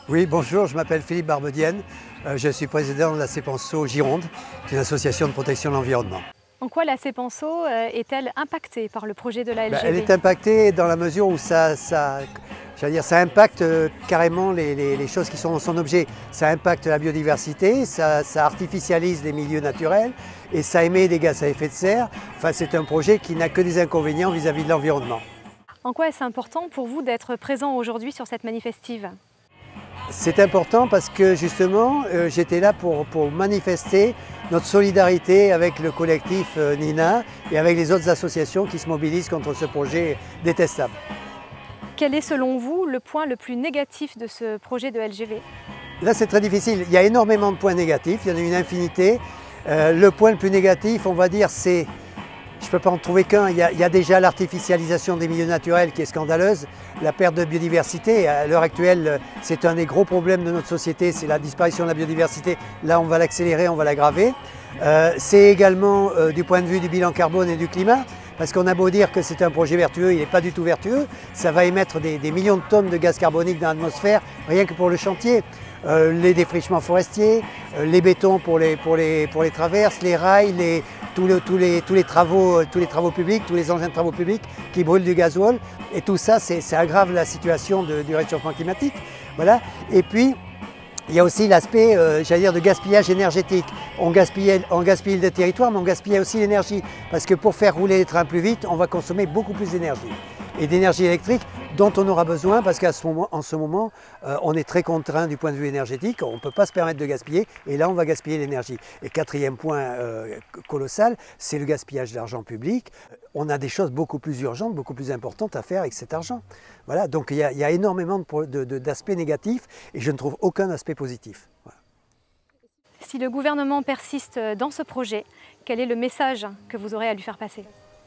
Oui, bonjour, je m'appelle Philippe Barbedienne. Je suis président de la CEPANSO Gironde, qui est une association de protection de l'environnement. En quoi la CEPANSO est-elle impactée par le projet de la LGV? Elle est impactée dans la mesure où ça impacte carrément les choses qui sont dans son objet. Ça impacte la biodiversité, ça artificialise les milieux naturels et ça émet des gaz à effet de serre. Enfin, c'est un projet qui n'a que des inconvénients vis-à-vis de l'environnement. En quoi est-ce important pour vous d'être présent aujourd'hui sur cette manifestive? C'est important parce que justement, j'étais là pour manifester notre solidarité avec le collectif Nina et avec les autres associations qui se mobilisent contre ce projet détestable. Quel est selon vous le point le plus négatif de ce projet de LGV? Là, c'est très difficile. Il y a énormément de points négatifs, il y en a une infinité. Le point le plus négatif, on va dire, c'est... Je ne peux pas en trouver qu'un. Il y a déjà l'artificialisation des milieux naturels qui est scandaleuse, la perte de biodiversité. À l'heure actuelle, c'est un des gros problèmes de notre société, c'est la disparition de la biodiversité. Là, on va l'accélérer, on va l'aggraver. C'est également du point de vue du bilan carbone et du climat, parce qu'on a beau dire que c'est un projet vertueux, il n'est pas du tout vertueux. Ça va émettre des millions de tonnes de gaz carbonique dans l'atmosphère, rien que pour le chantier. Les défrichements forestiers, les bétons pour les traverses, les rails, tous les travaux publics, tous les engins de travaux publics qui brûlent du gasoil. Et tout ça, ça aggrave la situation du réchauffement climatique. Voilà. Et puis, il y a aussi l'aspect, de gaspillage énergétique. On gaspille le territoire, mais on gaspille aussi l'énergie. Parce que pour faire rouler les trains plus vite, on va consommer beaucoup plus d'énergie. Et d'énergie électrique dont on aura besoin parce qu'en ce moment, on est très contraint du point de vue énergétique, on ne peut pas se permettre de gaspiller et là on va gaspiller l'énergie. Et quatrième point colossal, c'est le gaspillage d'argent public. On a des choses beaucoup plus urgentes, beaucoup plus importantes à faire avec cet argent. Voilà, donc il y a énormément d'aspects négatifs et je ne trouve aucun aspect positif. Voilà. Si le gouvernement persiste dans ce projet, quel est le message que vous aurez à lui faire passer ?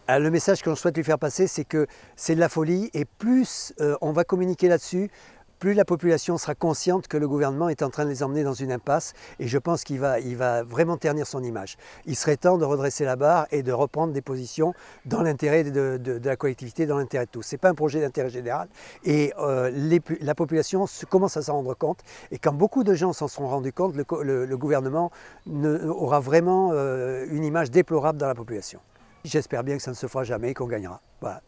Le message qu'on souhaite lui faire passer, c'est que c'est de la folie et plus on va communiquer là-dessus, plus la population sera consciente que le gouvernement est en train de les emmener dans une impasse et je pense qu'il va vraiment ternir son image. Il serait temps de redresser la barre et de reprendre des positions dans l'intérêt de la collectivité, dans l'intérêt de tous. Ce n'est pas un projet d'intérêt général et la population commence à s'en rendre compte et quand beaucoup de gens s'en seront rendus compte, le gouvernement aura vraiment une image déplorable dans la population. J'espère bien que ça ne se fera jamais et qu'on gagnera. Voilà.